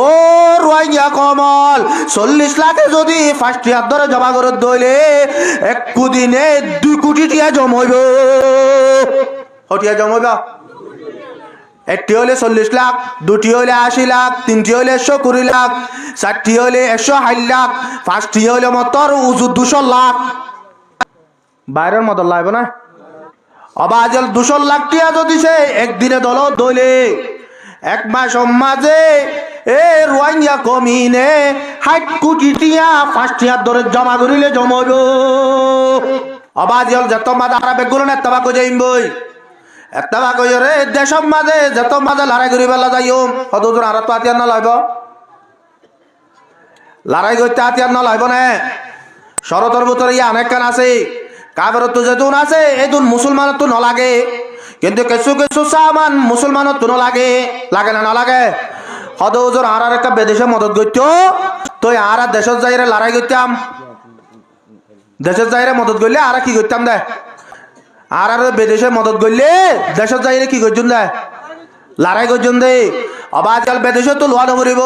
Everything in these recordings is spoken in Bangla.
ও রোহিঙ্গা কমল 40 লাখে যদি ফার্স্ট ইয়ার ধরে জমা করে দইলে এক দিনে 2 কোটি টিয়া জমাইব হটিয়া জমাইব একটি হলে 40 লাখ, দুটি হলে 80 লাখ, তিনটি হলে 120 লাখ, চারটি হলে 160 লাখ, পাঁচটি হলে মতর উজু 200 লাখ বাইরের মতো লাগবে না অবাজল 200 লাখ টিয়া যদি সে একদিনে দল দইলে এক মাস মাঝে এ রোহিঙ্গা কমিনে 60 কোটি টিয়া ফার্স্ট ইয়ার ধরে জমা করিলে জমাইব অবাজল যত মাঝে আর বেগুলো না তবা কই যাইম বই এতবা কই রে দেশম মাঝে যত মাঝে লড়াই করি বেলা যাইম হদুর আর তো আতিয়ার না লাইব লড়াই করতে আতিয়ার না লাইব না শরতর ভিতরে ইয়া অনেক কান আছে কাবের তো যেতুন আছে এতুন মুসলমানের তো নলাগে কিন্তু কিছু কিছু সামান মুসলমানের তো নলাগে লাগে না লাগে হদুর আর একটা বিদেশে মদত করত তো আর দেশের যাইরে লড়াই করতাম দেশের যাইরে মদত করলে আর কি করতাম দে আর বিদেশে মদত করলে দেশের যাইরে কি করছুন দে লড়াই করছুন দে অবাজকাল বিদেশে তো লোয়া নকরিব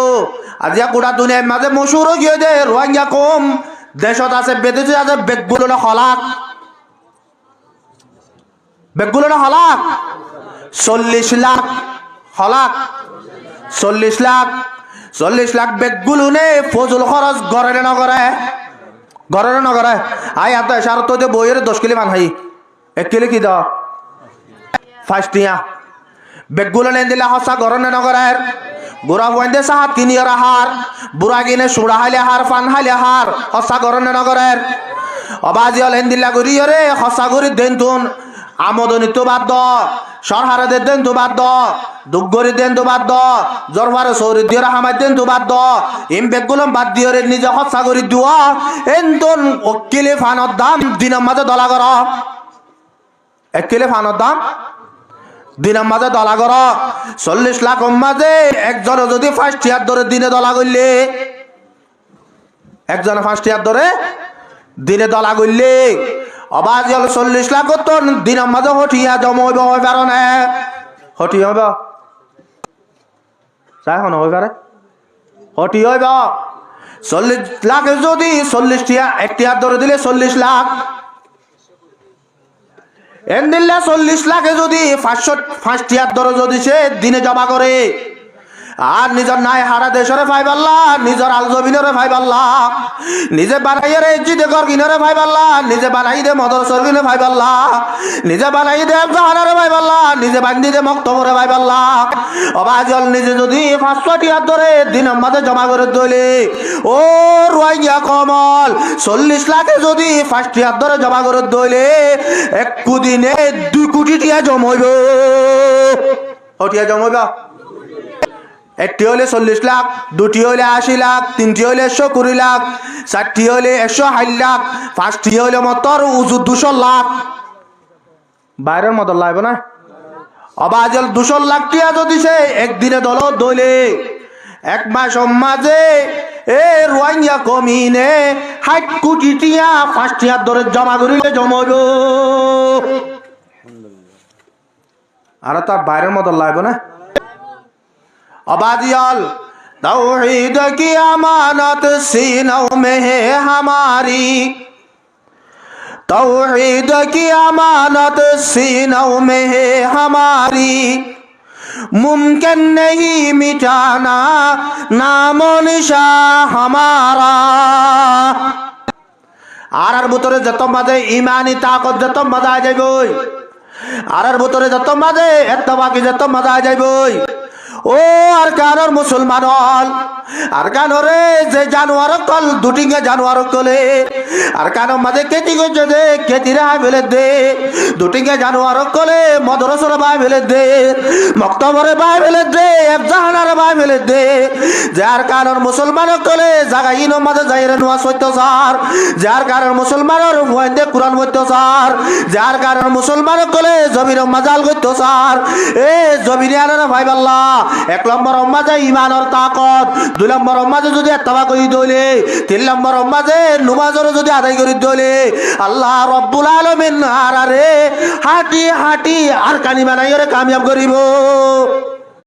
আজি গোটা দুনিয়ার মাঝে মশুর গিয়ে দে রোহিঙ্গা কম দেশত আছে বিদেশে আছে বেগগুলো না হলাক বেগগুলো না হলাক 40 লাখ হলাক 40 লাখ বেগগুলো নে ফজল খরচ গড়ে না করে আই আত সার তো বইয়ের 10 কিলো মান হাই 1 কিলো কি দাও ফাস্টিয়া বেগগুলো নে দিলে হসা গরনে নগরের বুড়া বইন্দে সাহাত কিনিয়র হার বুড়া কিনে সুড়া হাইলে হার ফান হাইলে হার হসা গরনে নগরের অবাজি হল হেন্দিল্লা করিয়রে হসা করি দেন তুন আমদনি তো বাদ সরহারে দেন তো বাদ দুগরি দেন তো বাদ জরফারে সৌরি দিয়ে হামাই দেন তো বাদ ইম বেগগুলো বাদ দিয়ে নিজে হসা করি দিওয়া এন্তন অকিলে ফানোর দাম দিনের মাঝে দলা কর 1 কিলো ফানোর দাম দিনের মাঝে দলা কর 40 লাখ মাঝে একজন যদি ফার্স্ট ইয়ার ধরে দিনে দলা করলে একজনে ফার্স্ট ইয়ার ধরে দিনে দলা করলে অবাজ হল 40 লাখ তো দিনের মাঝে হঠিয়া জমাইব হয়ে পারো না হঠি হইব চাই হন হয়ে পারে হঠি হইব 40 লাখে যদি 40 টিয়া 1 টিয়ার ধরে দিলে 40 লাখ এন্দিল্লা 40 লাখে যদি 500 টিয়ার ধরে যদি সে দিনে জমা করে আর নিজের নাই হারা দেশরে ভাইবাল্লাহ নিজের আল জমিনরে ভাইবাল্লাহ নিজে বানাইয়ে রে জিদে ঘর কিনরে ভাইবাল্লাহ নিজে বানাই দে মদরসর কিনে ভাইবাল্লাহ নিজে বানাই দে জাহানারে ভাইবাল্লাহ নিজে বান্ধি দে মক্তবরে ভাইবাল্লাহ অবাজল নিজে যদি 500 টিয়ার ধরে দিনের মাঝে জমা করে দইলে ও রোহিঙ্গা কমল 40 লাখে যদি 5 টিয়ার ধরে জমা করে দইলে এক দিনে 2 কোটি টিয়া জমাইব হটিয়া জমাইব একটি হলে 40 লাখ, দুটি হলে 80 লাখ, তিনটি হলে 120 লাখ, চারটি হলে 160 লাখ, পাঁচটি হলে মতর উজু 200 লাখ বাইরের মতো লাগবে না অবাজল 200 লাখ টিয়া যদি সে একদিনে দল দইলে এক মাস মাঝে এ রোহিঙ্গা কমিনে 60 কোটি টিয়া ফার্স্ট ইয়ার ধরে জমা করিলে জমাইব আর তার বাইরের মতো লাগবে না अबादियाल तौहीद की अमानत सीनों में है हमारी तौहीद की अमानत सीनों में है हमारी मुमकिन नहीं मिटाना नामो निशा हमारा आर भीतरे जत मादे ईमानी ताकत जत मजा आ जाइबई आर भीतरे जत मादे एत्तबाकी जत मजा आ जाइबई ও আর কানোর মুসলমান হল আর কানোরে যে জানোয়ার কল দুটিঙ্গে জানোয়ার কলে আর কানো মাঝে কেটি গজে দে কেটিরে হাই ফেলে দে দুটিঙ্গে জানোয়ার কলে মদরসর বাই ফেলে দে মক্তবরে বাই ফেলে দে জাহানারে বাই ফেলে দে যার কানোর মুসলমান কলে জাগাইন মাঝে যাইরে নোয়া সত্যসার যার কারণ মুসলমানের ভয়ন্দে কুরআন সত্যসার যার কারণ মুসলমান কলে জমির মাজাল সত্যসার এ জমিনে আনারা ভাইবাল্লাহ এক নম্বর মাঝে ইমানের তাকত দুই নম্বর মাঝে যদি এত্তবা করি দইলে তিন নম্বর মাঝে নামাজের যদি আদায় করি দইলে আল্লাহ রব্বুল আলামিন আরারে হাঁটি হাঁটি আর কানি বানাইরে কামিয়াব করিব।